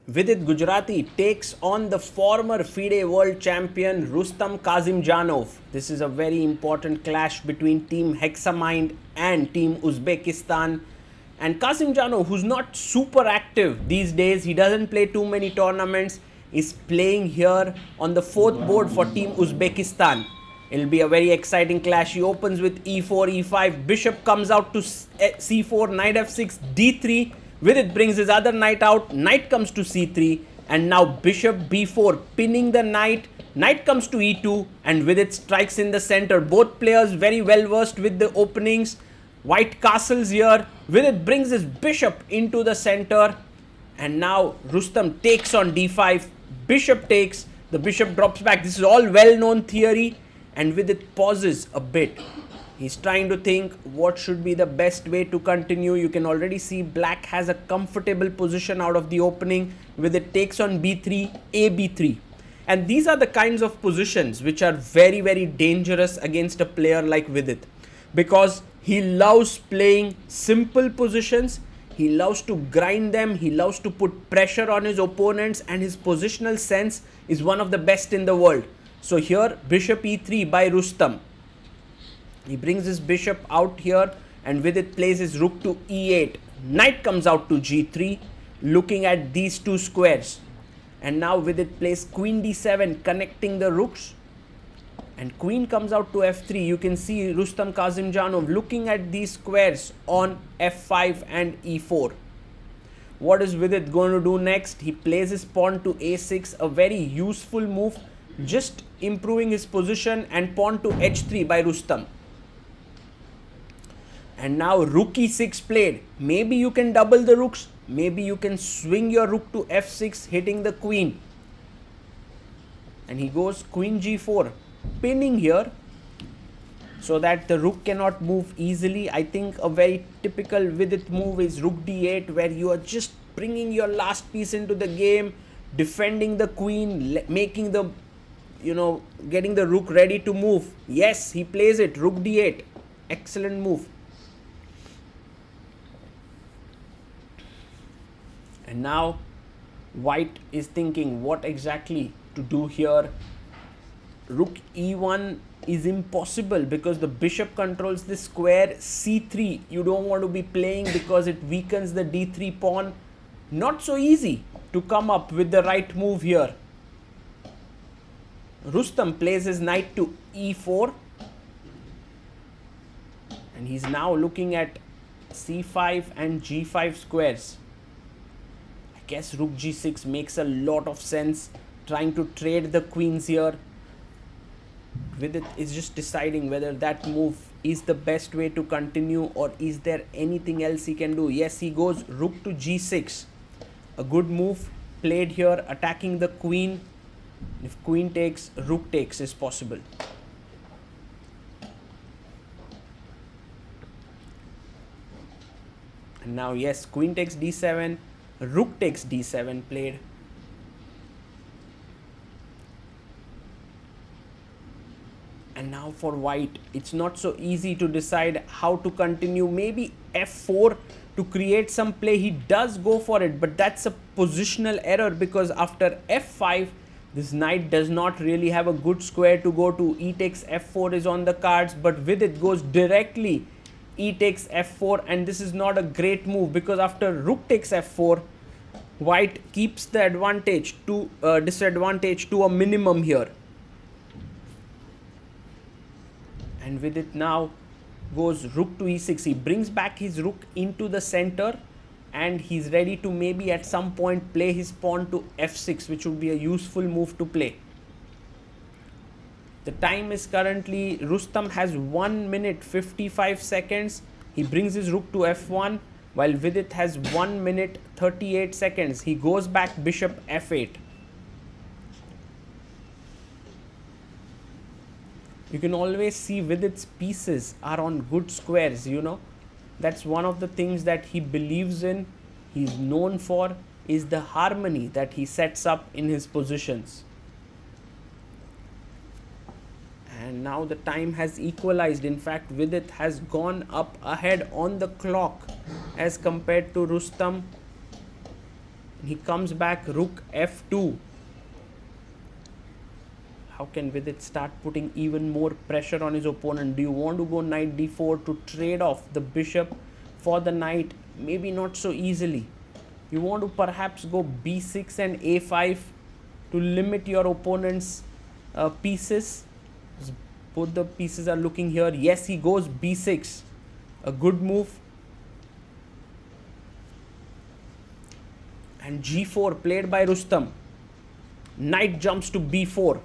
Vidit Gujrathi takes on the former FIDE World Champion Rustam Kasimdzhanov. This is a very important clash between Team Hexamind and Team Uzbekistan. And Kazimdzhanov, who's not super active these days, he doesn't play too many tournaments, is playing here on the fourth board for Team Uzbekistan. It'll be a very exciting clash. He opens with e4, e5, bishop comes out to c4, knight f6, d3. Vidit brings his other knight out, knight comes to c3, and now bishop b4, pinning the knight. Knight comes to e2, and Vidit strikes in the center. Both players very well versed with the openings. White castles here. Vidit brings his bishop into the center, and now Rustam takes on d5. Bishop takes, the bishop drops back. This is all well-known theory, and Vidit pauses a bit. He's trying to think what should be the best way to continue. You can already see black has a comfortable position out of the opening. Vidit takes on b3, a b3. And these are the kinds of positions which are very, very dangerous against a player like Vidit, because he loves playing simple positions. He loves to grind them. He loves to put pressure on his opponents, and his positional sense is one of the best in the world. So here, bishop e3 by Rustam. He brings his bishop out here, and Vidit plays his rook to e8. Knight comes out to g3, looking at these two squares. And now Vidit plays queen d7, connecting the rooks. And queen comes out to f3. You can see Rustam Kasimdzhanov looking at these squares on f5 and e4. What is Vidit going to do next? He plays his pawn to a6, a very useful move, just improving his position, and pawn to h3 by Rustam. And now rook e6 played. Maybe you can double the rooks. Maybe you can swing your rook to f6, hitting the queen. And he goes queen g4, pinning here so that the rook cannot move easily. I think a very typical Vidit move is rook d8, where you are just bringing your last piece into the game, defending the queen, making the, getting the rook ready to move. Yes, he plays it, rook d8. Excellent move. And now white is thinking what exactly to do here. Rook e1 is impossible because the bishop controls the square. c3 you don't want to be playing because it weakens the d3 pawn. Not so easy to come up with the right move here. Rustam plays his knight to e4, and he's now looking at c5 and g5 squares. I guess rook g6 makes a lot of sense, trying to trade the queens here. Vidit is just deciding whether that move is the best way to continue, or is there anything else he can do. Yes, he goes rook to g6. A good move played here, attacking the queen. If queen takes, rook takes is possible. And now, yes, queen takes d7, rook takes d7 played. And now for white, it's not so easy to decide how to continue. Maybe f4 to create some play. He does go for it, but that's a positional error, because after f5, this knight does not really have a good square to go to. E takes f4 is on the cards, but Vidit goes directly e takes f4, and this is not a great move, because after rook takes f4, white keeps the advantage to disadvantage to a minimum here. And Vidit now goes rook to e6. He brings back his rook into the center, and he's ready to maybe at some point play his pawn to f6, which would be a useful move to play. The time is currently, Rustam has 1 minute 55 seconds. He brings his rook to f1, while Vidit has 1 minute 38 seconds. He goes back bishop f8. You can always see Vidit's pieces are on good squares, That's one of the things that he believes in, he's known for, is the harmony that he sets up in his positions. And now the time has equalized. In fact, Vidit has gone up ahead on the clock as compared to Rustam. He comes back, rook f2. How can Vidit start putting even more pressure on his opponent? Do you want to go knight d4 to trade off the bishop for the knight? Maybe not so easily. You want to perhaps go b6 and a5 to limit your opponent's pieces. Both the pieces are looking here. Yes, he goes b6. A good move. And g4 played by Rustam. Knight jumps to b4.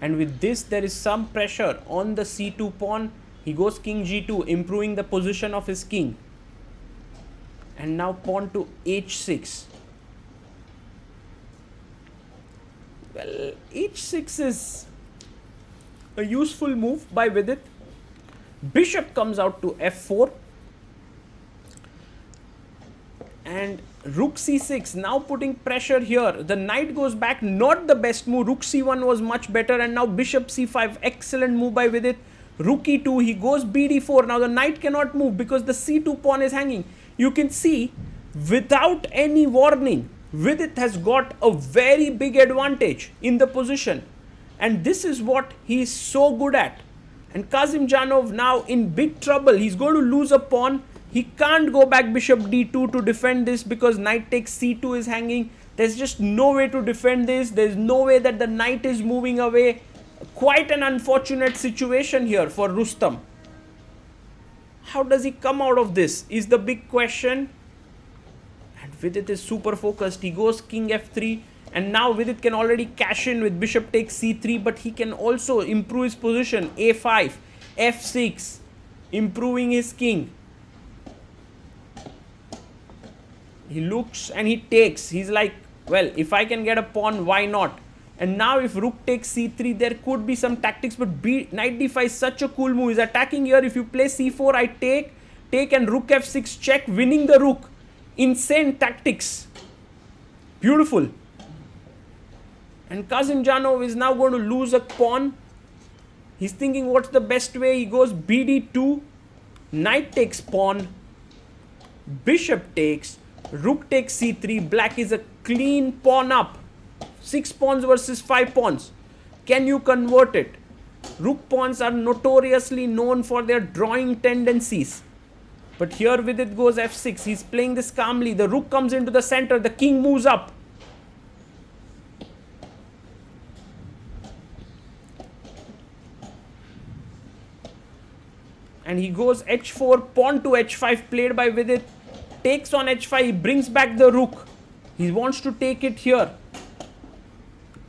And with this, there is some pressure on the c2 pawn. He goes king g2, improving the position of his king. And now pawn to h6. Well, h6 is a useful move by Vidit. Bishop comes out to f4. And rook c6, now putting pressure here. The knight goes back, not the best move. Rook c1 was much better, and now bishop c5, excellent move by Vidit. Rook e2, he goes bd4. Now the knight cannot move because the c2 pawn is hanging. You can see, without any warning, Vidit has got a very big advantage in the position. And this is what he is so good at. And Kazimdzhanov now in big trouble. He's going to lose a pawn. He can't go back bishop d2 to defend this because knight takes c2 is hanging. There's just no way to defend this. There's no way that the knight is moving away. Quite an unfortunate situation here for Rustam. How does he come out of this is the big question. And Vidit is super focused. He goes king f3. And now Vidit can already cash in with bishop takes c3. But he can also improve his position. a5, f6, improving his king. He looks and he takes. He's like, well, if I can get a pawn, why not? And now if rook takes c3, there could be some tactics. But knight d5 is such a cool move. He's attacking here. If you play c4, I take and rook f6 check, winning the rook. Insane tactics. Beautiful. And Kazimdzhanov is now going to lose a pawn. He's thinking what's the best way. He goes bd2. Knight takes pawn. Bishop takes. Rook takes c3. Black is a clean pawn up. 6 pawns versus 5 pawns. Can you convert it? Rook pawns are notoriously known for their drawing tendencies. But here Vidit goes f6. He's playing this calmly. The rook comes into the center. The king moves up. And he goes h4. Pawn to h5 played by Vidit. Takes on h5, he brings back the rook. He wants to take it here.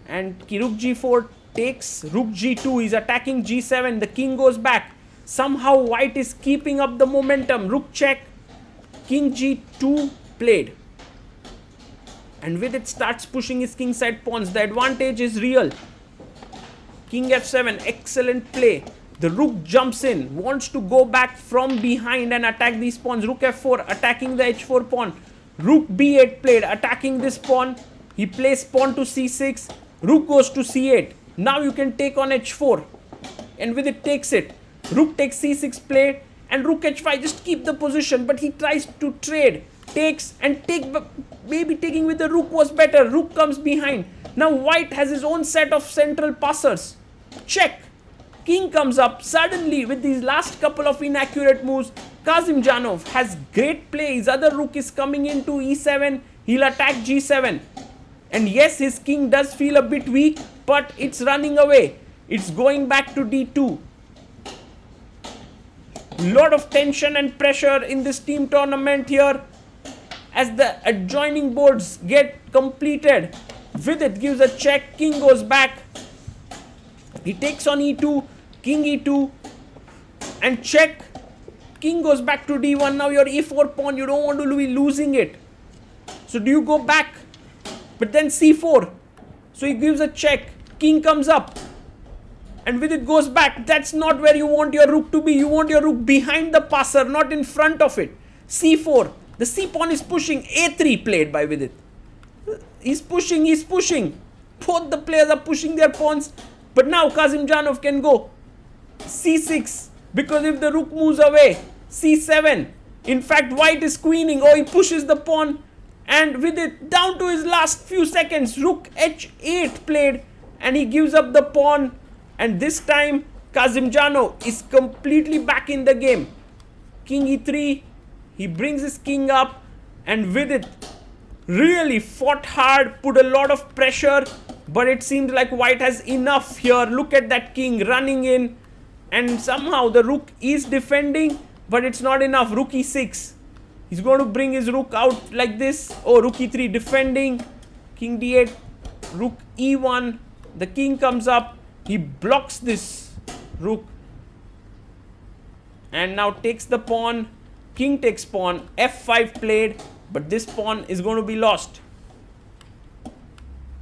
And rook g4 takes rook g2. He's attacking g7. The king goes back. Somehow white is keeping up the momentum. Rook check. King g2 played. And Vidit starts pushing his king side pawns. The advantage is real. King f7, excellent play. The rook jumps in, wants to go back from behind and attack these pawns. Rook f4, attacking the h4 pawn. Rook b8 played, attacking this pawn. He plays pawn to c6. Rook goes to c8. Now you can take on h4. And Vidit takes it. Rook takes c6 played. And rook h5, just keep the position. But he tries to trade. Takes and maybe taking with the rook was better. Rook comes behind. Now white has his own set of central passers. Check. King comes up. Suddenly, with these last couple of inaccurate moves, Kazimdzhanov has great play. His other rook is coming into e7. He'll attack g7. And yes, his king does feel a bit weak, but it's running away. It's going back to d2. Lot of tension and pressure in this team tournament here. As the adjoining boards get completed, Vidit gives a check. King goes back. He takes on e2, king e2, and check. King goes back to d1. Now your e4 pawn, you don't want to be losing it. So do you go back? But then c4. So he gives a check. King comes up. And Vidit goes back. That's not where you want your rook to be. You want your rook behind the passer, not in front of it. c4. The c pawn is pushing. a3 played by Vidit. He's pushing. Both the players are pushing their pawns. But now Kazimdzhanov can go c6, because if the rook moves away, c7. In fact, white is queening. Oh, he pushes the pawn And with it down to his last few seconds, rook h8 played, and he gives up the pawn. And this time Kazimdzhanov is completely back in the game. King e3, he brings his king up, and with it really fought hard, put a lot of pressure, but it seems like white has enough here. Look at that king running in, and somehow the rook is defending, but it's not enough. Rook e6. He's going to bring his rook out like this. Oh, rook e3 defending. King d8, rook e1. The king comes up. He blocks this rook. And now takes the pawn. King takes pawn. f5 played. But this pawn is going to be lost.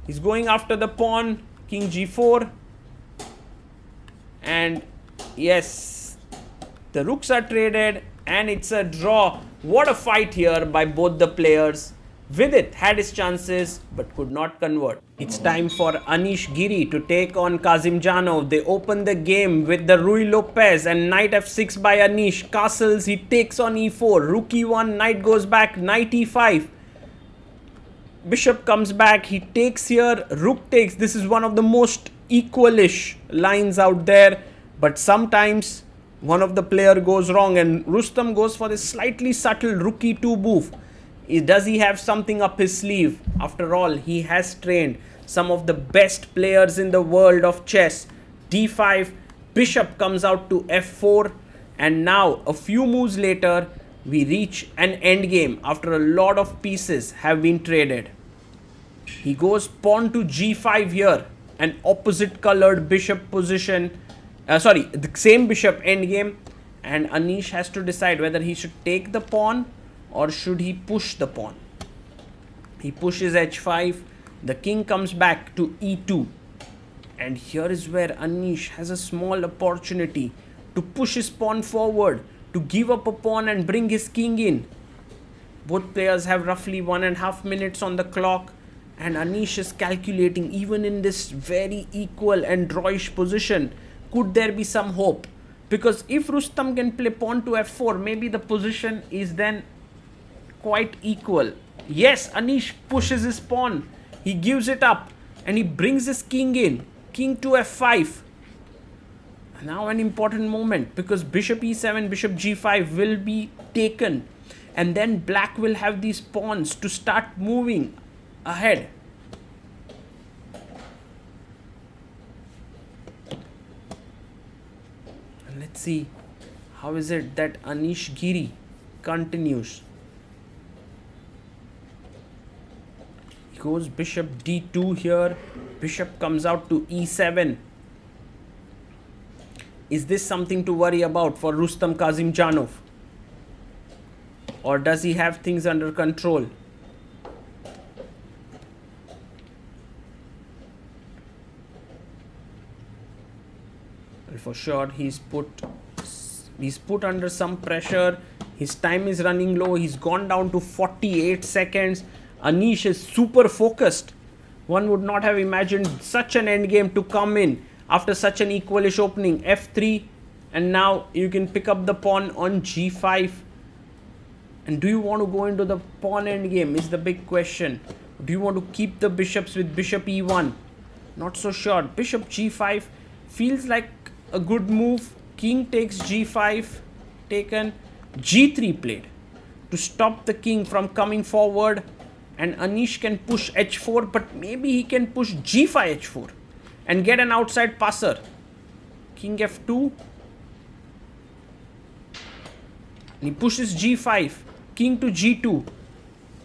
He's going after the pawn. King g4. And yes, the rooks are traded. And it's a draw. What a fight here by both the players. Vidit had his chances but could not convert. It's time for Anish Giri to take on Kazimdzhanov. They open the game with the Ruy Lopez and knight f6 by Anish. Castles, he takes on e4. Rook e1, knight goes back, knight e5. Bishop comes back, he takes here, rook takes. This is one of the most equalish lines out there. But sometimes one of the player goes wrong, and Rustam goes for this slightly subtle rook e2 move. Does he have something up his sleeve? After all, he has trained some of the best players in the world of chess. d5, bishop comes out to f4, and now a few moves later we reach an endgame after a lot of pieces have been traded. He goes pawn to g5 here, an opposite colored bishop position. The same bishop endgame, and Anish has to decide whether he should take the pawn or should he push the pawn. He pushes h5, the king comes back to e2, and here is where Anish has a small opportunity to push his pawn forward, to give up a pawn and bring his king in. Both players have roughly 1.5 minutes on the clock, and Anish is calculating, even in this very equal and drawish position, could there be some hope? Because if Rustam can play pawn to f4, maybe the position is then quite equal. Yes, Anish pushes his pawn. He gives it up and he brings his king in. King to f5. Now an important moment, because bishop e7, bishop g5 will be taken. And then black will have these pawns to start moving ahead. Let's see how is it that Anish Giri continues. He goes bishop d2 here. Bishop comes out to e7. Is this something to worry about for Rustam Kasimdzhanov? Or does he have things under control? For sure, he's put under some pressure. His time is running low. He's gone down to 48 seconds. Anish is super focused. One would not have imagined such an endgame to come in after such an equalish opening. f3, and now you can pick up the pawn on g5. And do you want to go into the pawn endgame is the big question. Do you want to keep the bishops with bishop e1? Not so sure. Bishop g5 feels like a good move. King takes g5, taken. g3 played to stop the king from coming forward, and Anish can push h4, but maybe he can push g5 h4 and get an outside passer. King f2, and he pushes g5, king to g2,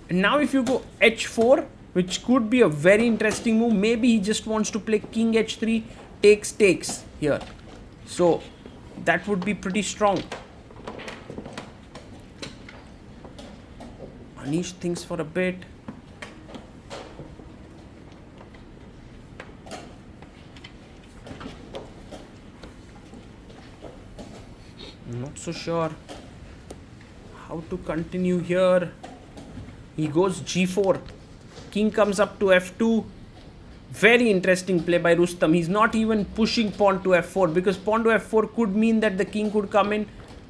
and now if you go h4, which could be a very interesting move, maybe he just wants to play king h3, takes here. So that would be pretty strong. Anish thinks for a bit. Not so sure how to continue here. He goes g4. King comes up to f2. Very interesting play by Rustam. He's not even pushing pawn to f4, because pawn to f4 could mean that the king could come in,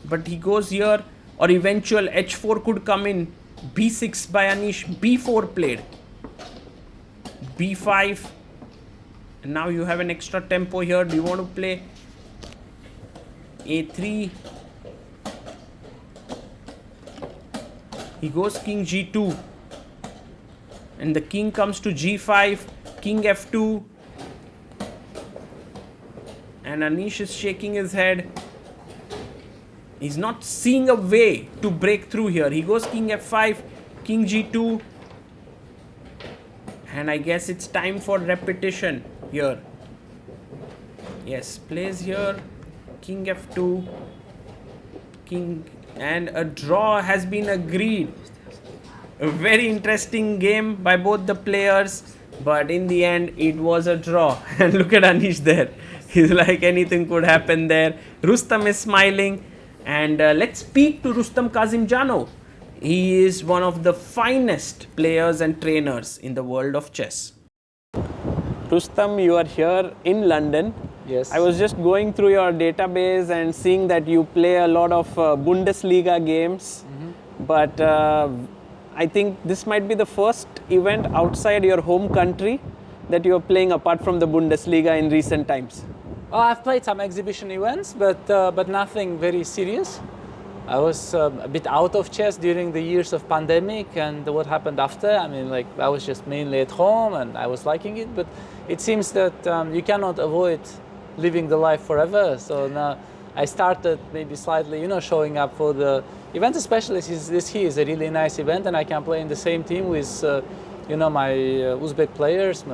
but he goes here, or eventual h4 could come in. b6 by Anish, b4 played, b5, and now you have an extra tempo here. Do you want to play a3? He goes king g2, and the king comes to g5, king f2, and Anish is shaking his head. He's not seeing a way to break through here. He goes king f5, king g2, and I guess it's time for repetition here. Yes, plays here, king f2, king, and a draw has been agreed. A very interesting game by both the players, but in the end it was a draw. And look at Anish there. He's like, anything could happen there. Rustam is smiling. And let's speak to Rustam Kasimdzhanov. He is one of the finest players and trainers in the world of chess. Rustam, you are here in London. Yes. I was just going through your database and seeing that you play a lot of Bundesliga games. But I think this might be the first event outside your home country that you are playing apart from the Bundesliga in recent times. Oh, I've played some exhibition events, but nothing very serious. I was a bit out of chess during the years of pandemic and what happened after. I mean, like, I was just mainly at home and I was liking it, but it seems that you cannot avoid living the life forever. So now I started maybe slightly, showing up for the event, especially since this here is a really nice event and I can play in the same team with, my Uzbek players,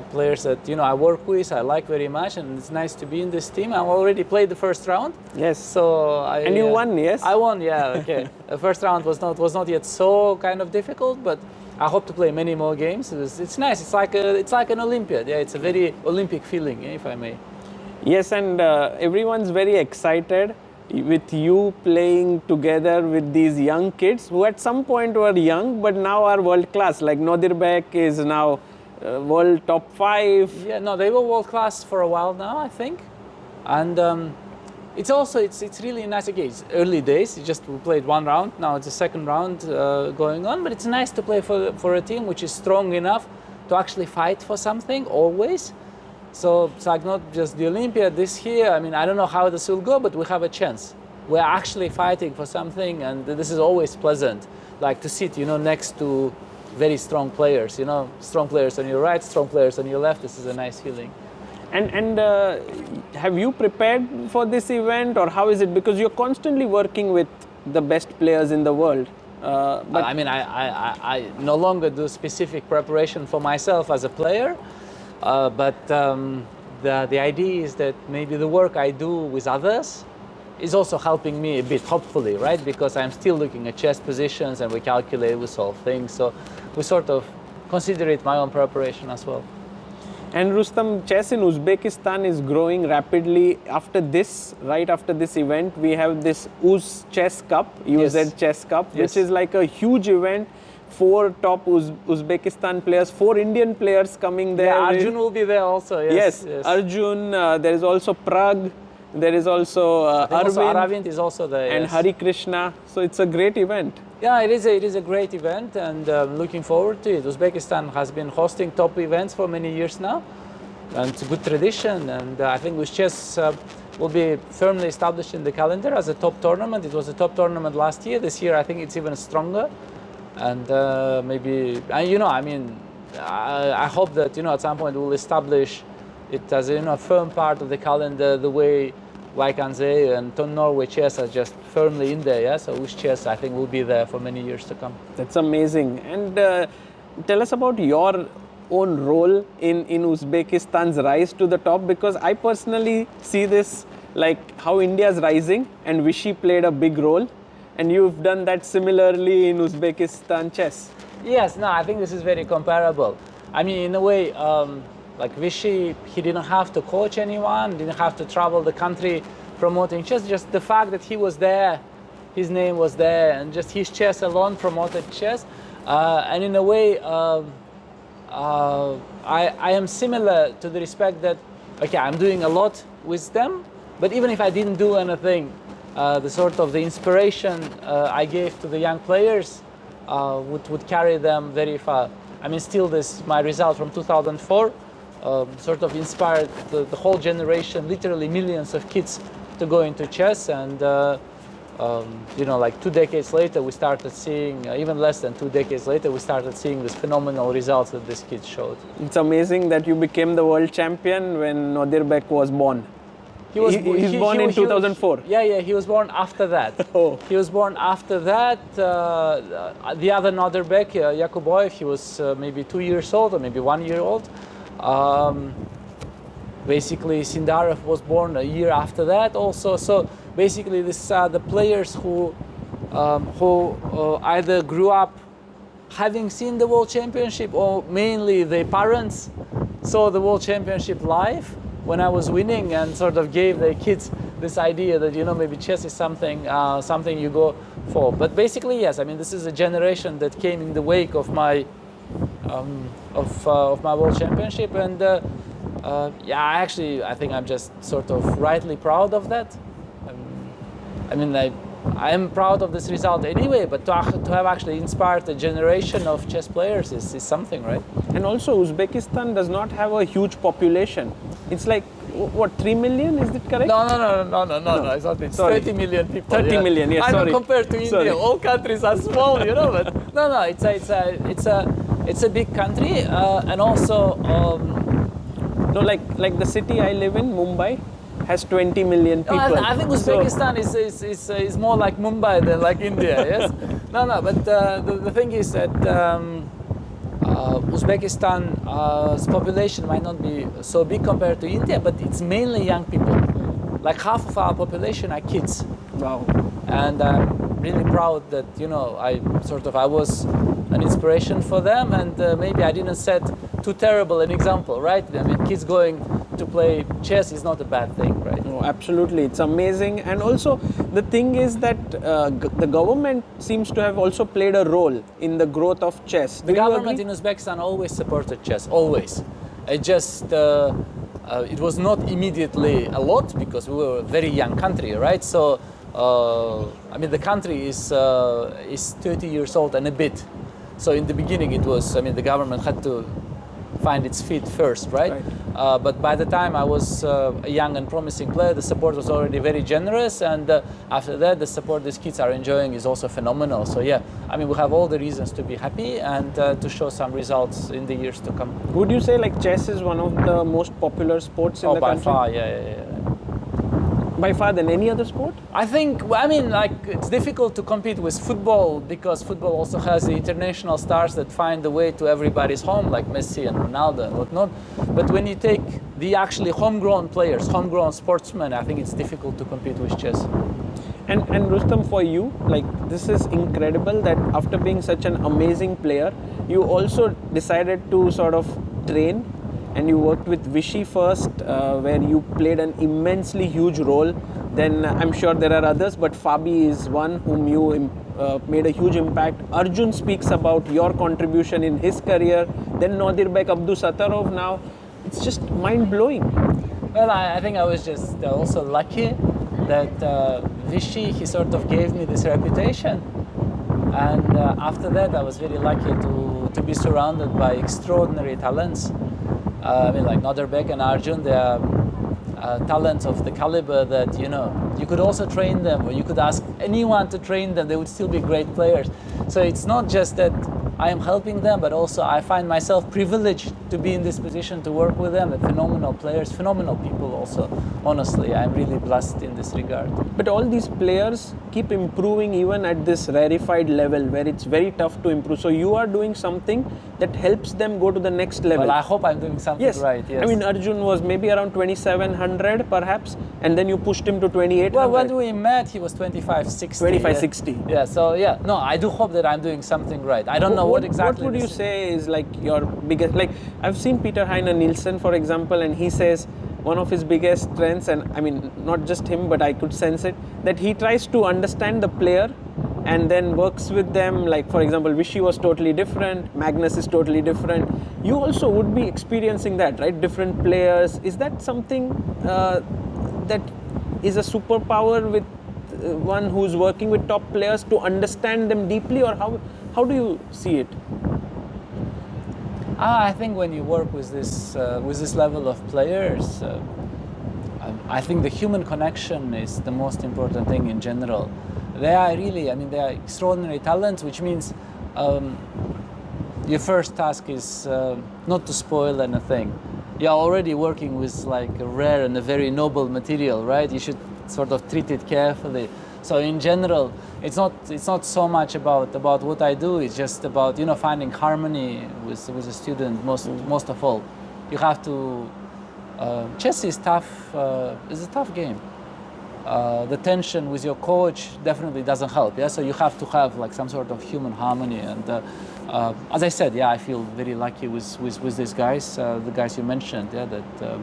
players that I work with, I like very much, and it's nice to be in this team. I already played the first round. Yes. So and you won, yes? I won, yeah. Okay. The first round was not yet so kind of difficult, but I hope to play many more games. It's nice. It's like an Olympiad. Yeah, it's a very Olympic feeling, if I may. Yes, and everyone's very excited with you playing together with these young kids who at some point were young but now are world class. Like Nodirbek is now world top 5. Yeah, no, they were world class for a while now, I think, and it's really nice. Again, it's early days. We played one round. Now it's the second round going on, but it's nice to play for a team which is strong enough to actually fight for something always. So it's like not just the Olympiad this year. I mean, I don't know how this will go, but we have a chance. We're actually fighting for something, and this is always pleasant. Like to sit, next to very strong players, strong players on your right, strong players on your left. This is a nice feeling. And have you prepared for this event, or how is it? Because you're constantly working with the best players in the world. But I mean, I no longer do specific preparation for myself as a player, but the idea is that maybe the work I do with others is also helping me a bit, hopefully, right? Because I'm still looking at chess positions and we calculate, we solve things. So we sort of consider it my own preparation as well. And Rustam, chess in Uzbekistan is growing rapidly. Right after this event, we have this UZ Chess Cup, UZ Chess Cup, which is like a huge event. 4 top Uzbekistan players, 4 Indian players coming there. Yeah, Arjun will be there also. Yes. Arjun, there is also Prag. There is also Aravind is also there, and Hari Krishna. So it's a great event. Yeah, it is a great event, and looking forward to it. Uzbekistan has been hosting top events for many years now, and it's a good tradition. And I think with chess will be firmly established in the calendar as a top tournament. It was a top tournament last year. This year, I think it's even stronger. And maybe, I hope that at some point we'll establish it as a firm part of the calendar, the way like Anze and Norway chess are just firmly in there. Yeah, so Uz chess I think will be there for many years to come. That's amazing. And tell us about your own role in Uzbekistan's rise to the top, because I personally see this like how India's rising, and Vichy played a big role, and you've done that similarly in Uzbekistan chess. Yes, no, I think this is very comparable. I mean, in a way, like Vichy, he didn't have to coach anyone, didn't have to travel the country promoting chess. Just the fact that he was there, his name was there, and just his chess alone promoted chess. And in a way, I am similar to the respect that, okay, I'm doing a lot with them, but even if I didn't do anything, the inspiration I gave to the young players would carry them very far. I mean, still this, my result from 2004 sort of inspired the whole generation, literally millions of kids to go into chess. And you know, like 2 decades later, we started seeing, even less than 2 decades later, we started seeing these phenomenal results that these kids showed. It's amazing that you became the world champion when Nodirbek was born. He was born in 2004. Yeah, he was born after that. Oh. He was born after that. The other Nodirbek, Yakuboyev, he was maybe 2 years old or maybe 1 year old. Basically, Sindarov was born a year after that also. So basically, these are the players who either grew up having seen the World Championship, or mainly their parents saw the World Championship live when I was winning, and sort of gave their kids this idea that, you know, maybe chess is something you go for. But basically, yes, I mean, this is a generation that came in the wake of my my World Championship, and yeah, I think I'm just sort of rightly proud of that. I mean, I am proud of this result anyway, but to have actually inspired a generation of chess players is something, right? And also, Uzbekistan does not have a huge population. It's like, what, 3 million? Is it correct? No, it's not. It's 30 million people. 30 million, yes, I sorry. know, compared to India, all countries are small, you know. But no, it's a big country, and also no, like the city I live in, Mumbai, has 20 million people. No, I think Uzbekistan is more like Mumbai than like India. Yes. No, but the thing is that Uzbekistan's population might not be so big compared to India, but it's mainly young people. Like half of our population are kids. Wow. And I'm really proud that, you know, I was an inspiration for them, and maybe I didn't set too terrible an example, right? I mean, kids going to play chess is not a bad thing, right? No, absolutely, it's amazing. And also, the thing is that the government seems to have also played a role in the growth of chess. The government in Uzbekistan always supported chess, always. It just, it was not immediately a lot because we were a very young country, right? So, I mean, the country is 30 years old and a bit. So in the beginning it was, I mean, the government had to find its feet first, right? But by the time I was a young and promising player, the support was already very generous, and after that, the support these kids are enjoying is also phenomenal. So yeah, I mean, we have all the reasons to be happy and to show some results in the years to come. Would you say like chess is one of the most popular sports in the country? By far, yeah. By far than any other sport? I think, I mean, like, it's difficult to compete with football because football also has the international stars that find the way to everybody's home, like Messi and Ronaldo and whatnot. But when you take the actually homegrown players, homegrown sportsmen, I think it's difficult to compete with chess. And Rustam, for you, like, this is incredible that after being such an amazing player, you also decided to sort of train. And you worked with Vichy first, where you played an immensely huge role. Then I'm sure there are others, but Fabi is one whom you made a huge impact. Arjun speaks about your contribution in his career. Then Nodirbek, Abdusattorov now. It's just mind-blowing. Well, I think I was just also lucky that Vichy, he sort of gave me this reputation. And after that, I was very lucky to be surrounded by extraordinary talents. I mean, like Nodirbek and Arjun, they are talents of the caliber that, you know, you could also train them, or you could ask anyone to train them, they would still be great players. So it's not just that I am helping them, but also I find myself privileged to be in this position to work with them. They're phenomenal players, phenomenal people also. Honestly, I'm really blessed in this regard. But all these players keep improving even at this rarefied level where it's very tough to improve. So you are doing something that helps them go to the next level. Well, I hope I'm doing something right. Yes. I mean, Arjun was maybe around 2700 perhaps, and then you pushed him to 2800. Well, when we met, he was 2560. 2560. Yeah, so yeah, no, I do hope that I'm doing something right. I don't know what exactly. What would you say is like your biggest, like I've seen Peter Heine Nielsen, for example, and he says one of his biggest strengths, and I mean, not just him, but I could sense it, that he tries to understand the player and then works with them. Like, for example, Vichy was totally different, Magnus is totally different. You also would be experiencing that, right? Different players. Is that something that is a superpower with one who's working with top players, to understand them deeply, or How do you see it? I think when you work with this level of players, I think the human connection is the most important thing in general. They are really, I mean, they are extraordinary talents, which means your first task is not to spoil anything. You're already working with like a rare and a very noble material, right? You should sort of treat it carefully. So in general, it's not so much about what I do. It's just about, you know, finding harmony with a student. Most of all, you have to. Chess is tough. It's a tough game. The tension with your coach definitely doesn't help. Yeah, so you have to have like some sort of human harmony. And as I said, yeah, I feel very lucky with these guys, the guys you mentioned. Yeah, that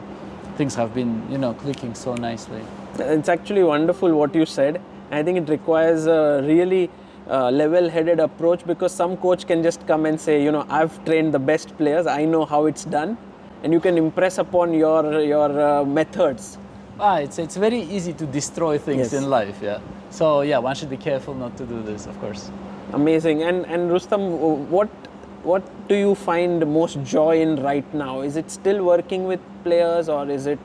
things have been, you know, clicking so nicely. It's actually wonderful what you said. I think it requires a really level-headed approach, because some coach can just come and say, you know, I've trained the best players, I know how it's done, and you can impress upon your methods. It's very easy to destroy things in life, yeah. So yeah, one should be careful not to do this, of course. Amazing. And Rustam, what do you find most joy in right now? Is it still working with players, or is it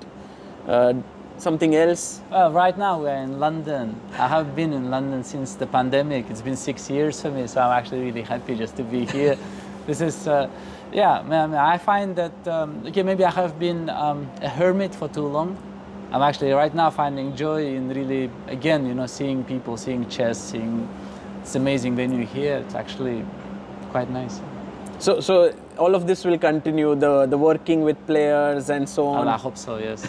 something else? Right now we're in London. I have been in London since the pandemic. It's been 6 years for me, so I'm actually really happy just to be here. This is, I find that, okay, maybe I have been a hermit for too long. I'm actually right now finding joy in really, again, you know, seeing people, seeing chess, seeing this amazing venue here. It's actually quite nice. So all of this will continue, the working with players and so on. I hope so, yes.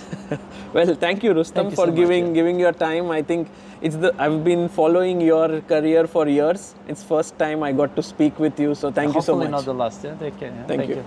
Well, thank you, Rustam, for giving your time. I think I've been following your career for years. It's first time I got to speak with you, so thank you so much. Hopefully not the last. Yeah, take care. Yeah? Thank you.